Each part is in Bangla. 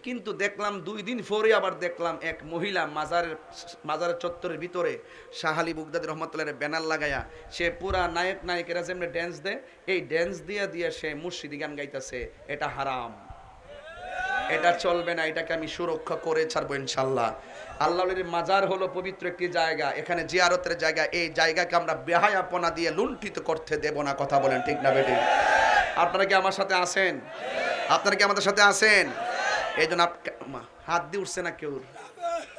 কিন্তু দেখলাম 2 দিন পরে আবার দেখলাম এক মহিলা মাজারের চত্বরের ভিতরে শাহ আলী বুগদাদি রহমতুল্লাহের ব্যানার লাগায়া সে পুরা নায়ক নায়িকেরা যেমনি ড্যান্স দেয় এই ড্যান্স দিয়া দিয়া সে মুর্শিদি গান গাইতেছে। এটা হারাম, এটা চলবে না, এটাকে আমি সুরক্ষা করে ছাড়বো ইনশাল্লাহ। আল্লাহর মাজার হলো পবিত্র একটি জায়গা, এখানে জিয়ারতের জায়গা, এই জায়গাকে আমরা বেহায়াপনা দিয়ে লুণ্ঠিত করতে দেব না। কথা বলেন ঠিক না বেঠিক? আপনারা কি আমার সাথে আছেন? আপনারা কি আমাদের সাথে আছেন? এই জন্য হাত দিয়ে উঠছে না কেউ?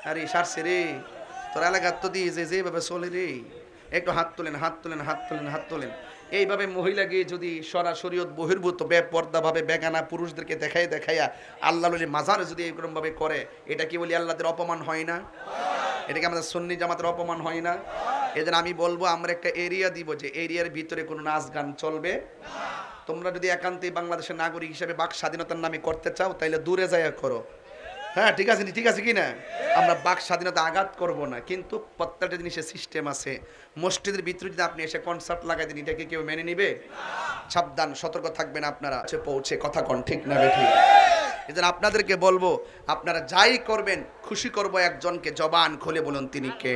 আরে সারছে রে তোর এলাকার তো দিয়ে যেভাবে চলে রে, একটু হাত তোলেন, হাত তোলেন, হাত তোলেন, হাত তোলেন। এইভাবে মহিলাকে যদি সরাসরিয়ত বহির্ভূত বেপর্দাভাবে বেগানা পুরুষদেরকে দেখাইয়া আল্লাহ মাজারে যদি এইরকম ভাবে করে, এটা কি বলি আল্লাহদের অপমান হয় না? এটা কি আমাদের সুন্নি জামাতের অপমান হয় না? এই জন্য আমি বলবো আমরা একটা এরিয়া দিব, যে এরিয়ার ভিতরে কোনো নাচ গান চলবে। তোমরা যদি একান্তই বাংলাদেশের নাগরিক হিসেবে বাক স্বাধীনতার নামে করতে চাও তাহলে দূরে যাইয়া করো। হ্যাঁ ঠিক আছে, ঠিক আছে কি না? আমরা বাক স্বাধীনতা আঘাত করব না, কিন্তু প্রত্যেকটা জিনিসের সিস্টেম আছে। মসজিদের ভিতরে যদি আপনি এসে কনসার্ট লাগাই দেন, এটাকে কেউ মেনে নিবে? সাবধান, সতর্ক থাকবেন আপনারা। পৌঁছে কথা কন ঠিক না বেঠিক? এই জন্য আপনাদেরকে বলবো আপনারা যাই করবেন খুশি করব একজনকে, জবান খুলে বলুন তিনি কে।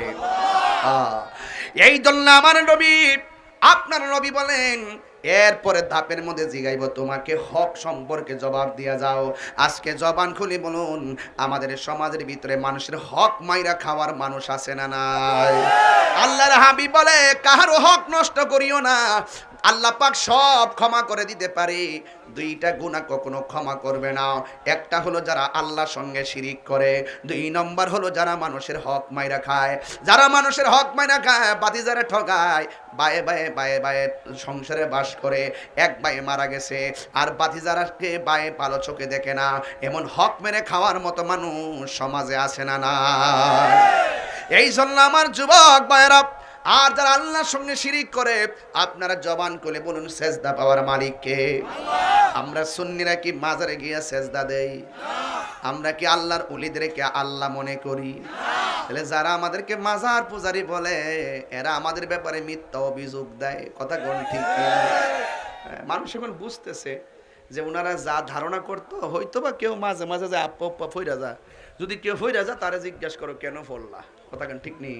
এই জন্য আমার নবী, আপনার নবী বলেন এরপরে ধাপের মধ্যে জিগাইব তোমাকে হক সম্পর্কে জবাব দিয়া যাও। আজকে জবান খুলে বলুন আমাদের সমাজের ভিতরে মানুষের হক মাইরা খাওয়ার মানুষ আছে না নাই? আল্লাহর হাবিব বলে কাহারও হক নষ্ট করিও না, আল্লাহ পাক সব ক্ষমা করে দিতে পারে। দুইটা গুনাহ কখনো ক্ষমা করবে না, একটা হলো যারা আল্লাহর সঙ্গে শিরিক করে, 2 নম্বর হলো যারা মানুষের হক মাইরা খায়। যারা মানুষের হক মাইরা খায়, বাতিজারে ঠকায়, বায়ে বায়ে বায়ে বায়ে সংসারে বাস করে, এক বায়ে মারা গেছে আর বাতিজারাকে বায়ে ভালো চোখে দেখে না, এমন হক মেরে খাওয়ার মতো মানুষ সমাজে আছে না না? এই জন্য আমার যুবক ভাইয়েরা, আর যারা আল্লাহর সঙ্গে শিরিক করে, আপনারা জবান খুলে বলুন সেজদা পাওয়ার মালিক কে? আমরা সুন্নিরা কি মাজারে গিয়ে সেজদা দেই? আমরা কি আল্লাহর ওলিদেরকে আল্লাহ মনে করি? তাহলে যারা আমাদেরকে মাজার পূজারি বলে এরা আমাদের ব্যাপারে মিথ্যা অভিযোগ দেয়। কথা কোন ঠিক? মানুষ এখন বুঝতেছে যে ওনারা যা ধারণা করতো, হয়তো বা কেউ মাঝে মাঝে যায় আপা আপা ফইরা যা, যদি কেউ ফইরা যা তারা জিজ্ঞাসা করো কেন ফললা। কথা কেন ঠিক নেই?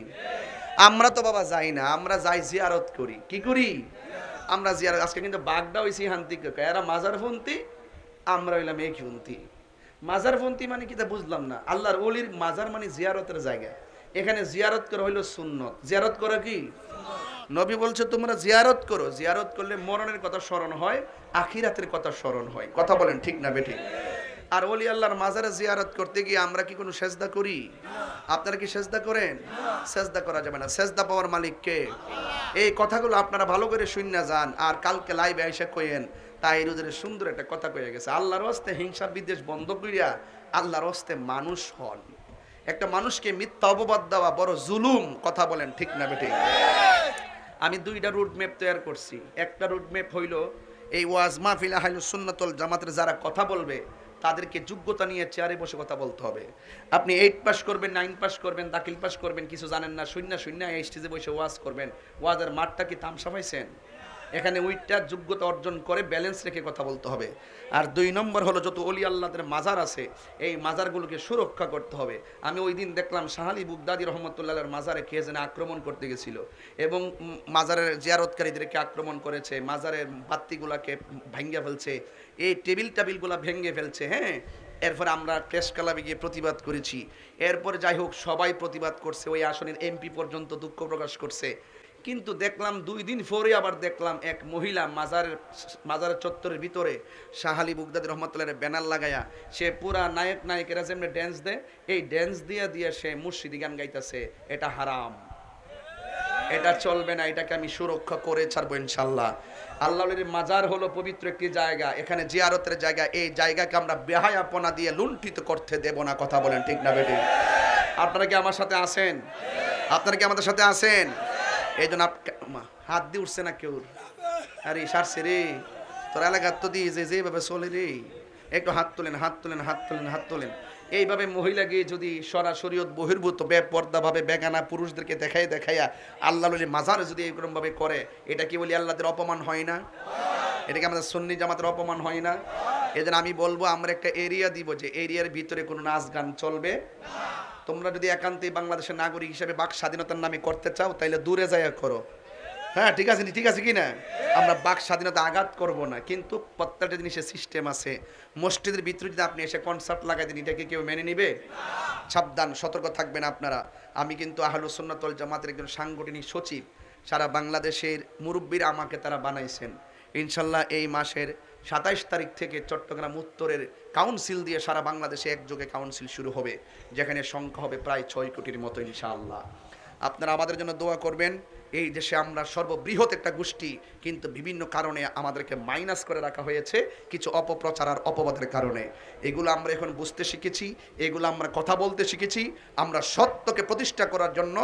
আমরা তো বাবা যাই না, আমরা যাই জিয়ারত করি। কি করি আমরা? জিয়ারত। আজকে কিন্তু বাগদা হইছি হান্তি, এরা মাজার ফন্তি, আমরা হইলাম এই ফন্তি। মাজার ফন্তি মানে কি তা বুঝলাম না। আল্লাহর ওলির মাজার মানে জিয়ারতের জায়গা, এখানে জিয়ারত করা হইলো সুন্নত। জিয়ারত করা কি? নবী বলছে তোমরা জিয়ারত করো, জিয়ারত করলে মরণের কথা স্মরণ হয়, আখিরাতের কথা স্মরণ হয়। কথা বলেন ঠিক না বেঠিক? আর ওলি আল্লাহর মাজারে জিয়ারত করতে গিয়ে আমরা কি কোনো সেজদা করি? আপনারা কি সেজদা করেন? সেজদা করা যাবে না। সেজদা পাওয়ার মালিক কে? এই কথাগুলো আপনারা ভালো করে শুননা যান, আর কালকে লাইভে এসে কইেন তাইরুদের সুন্দর একটা কথা কইয়া গেছে, আল্লাহর হস্তে হিংসা বিদ্বেষ বন্ধ করিয়া আল্লাহর হস্তে মানুষ হন। একটা মানুষকে মিথ্যা অপবাদ দেওয়া বড় জুলুম। কথা বলেন ঠিক না বেঠিক? আমি 2টা রুট ম্যাপ তৈরি করছি। একটা রুট ম্যাপ হইল এই ওয়াজ মাহফিল আহলুস সুন্নাতুল জামাতের যারা কথা বলবে তাদেরকে যোগ্যতা নিয়ে চেয়ারে বসে কথা বলতে হবে। আপনি 8 পাস করবেন, 9 পাস করবেন, দাখিল পাস করবেন, কিছু জানেন না, শূন্য এই স্টেজে বসে ওয়াজ করবেন। ওয়াজের মাঠটা কি তামসা পাইছেন? এখানে ওইটা যোগ্যতা অর্জন করে ব্যালেন্স রেখে কথা বলতে হবে। আর 2 নম্বর হলো যত ওলি আল্লাহদের মাজার আছে এই মাজারগুলোকে সুরক্ষা করতে হবে। আমি ওই দিন দেখলাম শাহ আলী বুগদাদি রহমতুল্লাহের মাজারে কে যেন আক্রমণ করতে গেছিল এবং মাজারের জিয়ারতকারীদেরকে আক্রমণ করেছে, মাজারের বাত্তিগুলাকে ভেঙে ফেলছে, এই টেবিলগুলা ভেঙে ফেলছে। হ্যাঁ, এরপরে আমরা প্রেস ক্লাবে গিয়ে প্রতিবাদ করেছি। এরপরে যাই হোক সবাই প্রতিবাদ করছে, ওই আসনের এমপি পর্যন্ত দুঃখ প্রকাশ করছে। কিন্তু দেখলাম 2 দিন পরে আবার দেখলাম এক মহিলা মাজারের চত্বরের ভিতরে শাহ আলী বুগদাদি রহমতুল্লাহের ব্যানার লাগায়া সে পুরা নায়ক নায়িকেরা যেমনি ড্যান্স দেয় এই ড্যান্স দিয়া দিয়া সে মুর্শিদি গান গাইতেছে। এটা হারাম, এটা চলবে না, এটাকে আমি সুরক্ষা করে ছাড়বো ইনশাল্লাহ। আল্লাহর মাজার হলো পবিত্র একটি জায়গা, এখানে জিয়ারতের জায়গা, এই জায়গাকে আমরা বেহায়াপনা দিয়ে লুণ্ঠিত করতে দেব না। কথা বলেন ঠিক না বেঠিক? আপনারা কি আমার সাথে আছেন? আপনারা কি আমাদের সাথে আছেন? এই জন্য হাত দিয়ে উঠছে না কেউ? আরে সারছে রে তোর এলাকার তো দিয়ে যেভাবে চলে রে, একটু হাত তোলেন, হাত তোলেন, হাত তোলেন, হাত তোলেন। এইভাবে মহিলাকে যদি সরাসরিয়ত বহির্ভূত বেপর্দাভাবে বেগানা পুরুষদেরকে দেখাইয়া আল্লাহর মাজারে যদি এরকম ভাবে করে, এটা কি বলি আল্লাহদের অপমান হয় না? এটা কি আমাদের সুন্নি জামাতের অপমান হয় না? এজন্য আমি বলবো আমরা একটা এরিয়া দিব, যে এরিয়ার ভিতরে কোনো নাচ গান চলবে। তোমরা যদি একান্তই বাংলাদেশের নাগরিক হিসেবে বাক স্বাধীনতার নামে করতে চাও তাহলে দূরে যাইয়া করো। হ্যাঁ ঠিক আছে, ঠিক আছে কি না? আমরা বাক স্বাধীনতা আঘাত করব না, কিন্তু প্রত্যেকটা জিনিসের সিস্টেম আছে। মসজিদের ভিতরে যদি আপনি এসে কনসার্ট লাগাই দিন, এটাকে কেউ মেনে নিবে? সাবধান, সতর্ক থাকবেন আপনারা। আমি কিন্তু আহলুস সুন্নাত ওয়াল জামাতের একজন সাংগঠনিক সচিব। সারা বাংলাদেশের মুরব্বীরা আমাকে তারা বানাইছেন। ইনশাল্লাহ এই মাসের 27 তারিখ থেকে চট্টগ্রাম উত্তরের কাউন্সিল দিয়ে সারা বাংলাদেশে একযোগে কাউন্সিল শুরু হবে, যেখানে সংখ্যা হবে প্রায় 6 কোটির মতো ইনশাআল্লাহ। আপনারা আমাদের জন্য দোয়া করবেন। এই দেশে আমরা সর্ববৃহৎ একটা গোষ্ঠী, কিন্তু বিভিন্ন কারণে আমাদেরকে মাইনাস করে রাখা হয়েছে, কিছু অপপ্রচার আর অপবাদের কারণে। এগুলো আমরা এখন বুঝতে শিখেছি, এগুলো আমরা কথা বলতে শিখেছি। আমরা সত্যকে প্রতিষ্ঠা করার জন্য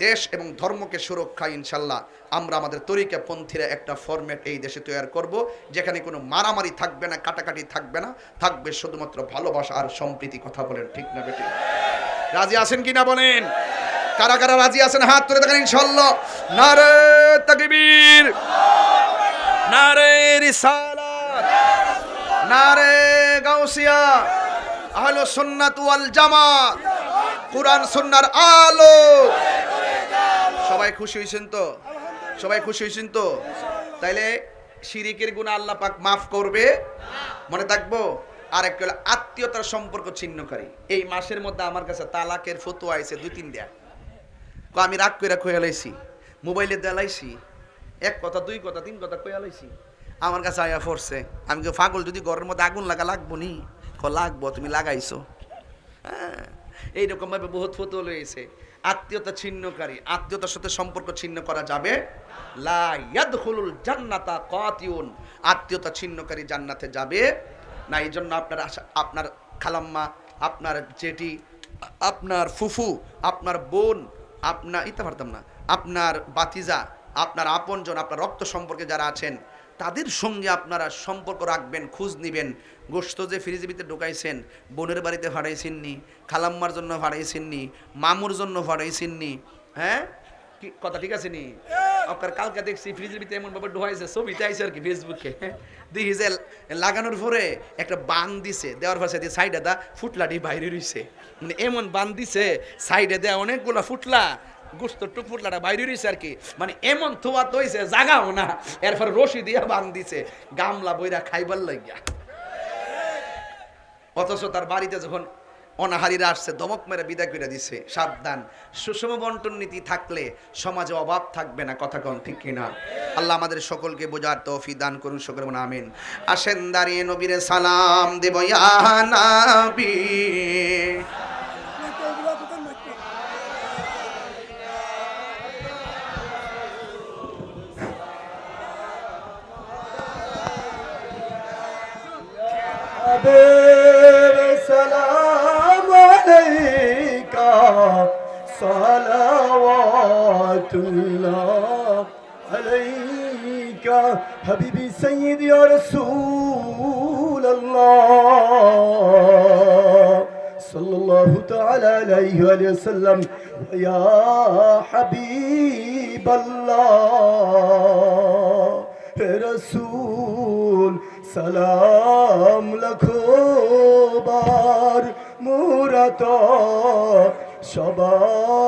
দেশ এবং ধর্মকে সুরক্ষা ইনশাল্লাহ আমরা আমাদের তরিকা পন্থীরা একটা ফরম্যাট এই দেশে তৈরি করব, যেখানে কোনো মারামারি থাকবে না, কাটাকাটি থাকবে না, থাকবে শুধুমাত্র ভালোবাসা আর সম্প্রীতি। কথা বলেন ঠিক না বেটি? রাজি আছেন কি না বলেন? কারা কারা রাজি আছেন হাত তুলে দেখেন ইনশাআল্লাহ। নারে তাকবীর, নারে রিসালাত, নারে গাউসিয়া। আহলুস সুন্নাত ওয়াল জামাত, কুরআন সুন্নাহর আলো। সবাই খুশি হইছেন তো? সবাই খুশি হইছেন তো? তাইলে শিরিকের গুনাহ আল্লাহ পাক মাফ করবে, মনে থাকবো। আর একটা হলো আত্মীয়তার সম্পর্ক ছিন্নকারী। এই মাসের মধ্যে আমার কাছে তালাকের ফতোয়া আইছে 2-3টা। আমি রাগ করে কইয়া লাইছি, মোবাইলে দেলাইছি, 1 কথা 2 কথা 3 কথা কইয়া লাইছি। আমার কাছে আয়া পড়ছে। আমি কে পাগল, যদি ঘরের মধ্যে আগুন লাগবো নি? লাগবো, তুমি লাগাইছো। হ্যাঁ, এইরকম ভাবে বহুত ফতোয়া লইছে। আত্মীয়তা ছিন্নকারী, আত্মীয়তার সাথে সম্পর্ক ছিন্ন করা যাবে। লা ইয়াদখুলুল জান্নাতা কাতিউন, আত্মীয়তা ছিন্নকারী জান্নাতে যাবে না। এই জন্য আপনার খালাম্মা, আপনার জেঠি, আপনার ফুফু, আপনার বোন, আপনার বাতিজা, আপনার আপনজন, আপনার রক্ত সম্পর্কে যারা আছেন তাদের সঙ্গে আপনারা সম্পর্ক রাখবেন, খোঁজ নিবেন। গোশত যে ফ্রিজের ভিতরে ঢুকাইছেন, বোনের বাড়িতে ভাড়াইছেননি, খালাম্মার জন্য ভাড়াইছেননি, মামুর জন্য ভাড়াইছেননি। হ্যাঁ, কি কথা ঠিক আছে নি? আপনার কালকে দেখছি ফ্রিজের ভিতরে এমন ভাবে ঢুকাইছে, ছবিতে আইছে আর কি ফেসবুকে। দেখি যে লাগানোর পরে একটা বান দিছে, দেওয়ার পর সাথে সাইডে দা ফুটলাটি বাইরে রইছে। মানে এমন বান দিছে, সাইডে দেয়া অনেকগুলা ফুটলা, গোস্ত টুক ফুটলাটা বাইরে রইছে আর কি। মানে এমন থোয়া তৈছে জাগাও না, এরপর রশি দিয়া বান দিছে, গামলা বইরা খাইবার লাগিয়া। অথচ তার বাড়িতে যখন অনাহারীরা আসছে, দমক মেরে বিদায় করে দিছে। সাবধান, সুষম বন্টন নীতি থাকলে সমাজে অভাব থাকবে না। কথা কোন ঠিক কিনা? আল্লাহ আমাদের সকলকে বোঝার তৌফিক দান করুন, সকলে বলুন আমিন। আসেন দাঁড়িয়ে নবীরে সালাম দেব, ইয়া নবী। সালাওয়াতুল্লাহ আলাইকা হাবিবি সাইয়্যিদি ইয়া রাসূলুল্লাহ সাল্লাল্লাহু তাআলা আলাইহি ওয়া সাল্লাম। ইয়া হাবিবাল্লাহ হে রাসূল, সালাম লাখো বার মুরাত সবার